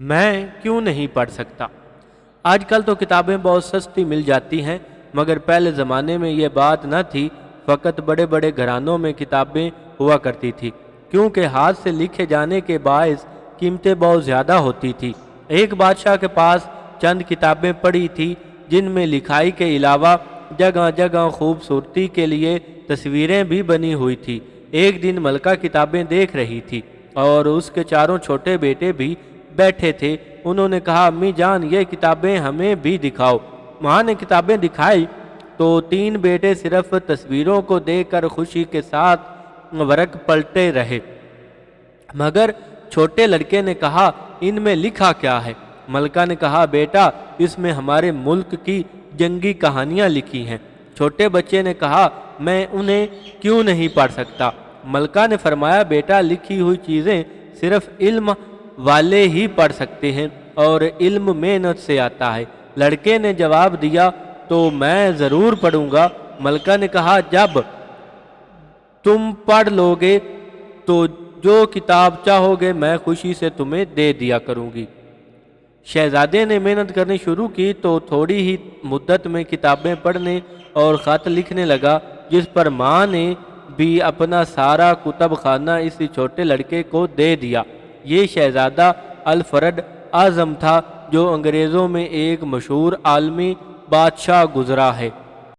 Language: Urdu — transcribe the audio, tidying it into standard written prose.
میں کیوں نہیں پڑھ سکتا؟ آج کل تو کتابیں بہت سستی مل جاتی ہیں، مگر پہلے زمانے میں یہ بات نہ تھی۔ فقط بڑے بڑے گھرانوں میں کتابیں ہوا کرتی تھی، کیونکہ ہاتھ سے لکھے جانے کے باعث قیمتیں بہت زیادہ ہوتی تھی۔ ایک بادشاہ کے پاس چند کتابیں پڑی تھی جن میں لکھائی کے علاوہ جگہ جگہ خوبصورتی کے لیے تصویریں بھی بنی ہوئی تھی۔ ایک دن ملکہ کتابیں دیکھ رہی تھی اور اس کے چاروں چھوٹے بیٹے بھی بیٹھے تھے۔ انہوں نے کہا، امی جان، یہ کتابیں ہمیں بھی دکھاؤ۔ ماں نے کتابیں دکھائی تو تین بیٹے صرف تصویروں کو دیکھ کر خوشی کے ساتھ ورق پلٹے رہے، مگر چھوٹے لڑکے نے کہا، ان میں لکھا کیا ہے؟ ملکہ نے کہا، بیٹا، اس میں ہمارے ملک کی جنگی کہانیاں لکھی ہیں۔ چھوٹے بچے نے کہا، میں انہیں کیوں نہیں پڑھ سکتا؟ ملکہ نے فرمایا، بیٹا، لکھی ہوئی چیزیں صرف علم والے ہی پڑھ سکتے ہیں اور علم محنت سے آتا ہے۔ لڑکے نے جواب دیا، تو میں ضرور پڑھوں گا۔ ملکہ نے کہا، جب تم پڑھ لو گے تو جو کتاب چاہو گے میں خوشی سے تمہیں دے دیا کروں گی۔ شہزادے نے محنت کرنی شروع کی تو تھوڑی ہی مدت میں کتابیں پڑھنے اور خط لکھنے لگا، جس پر ماں نے بھی اپنا سارا کتب خانہ اسی چھوٹے لڑکے کو دے دیا۔ یہ شہزادہ الفرڈ اعظم تھا، جو انگریزوں میں ایک مشہور عالمی بادشاہ گزرا ہے۔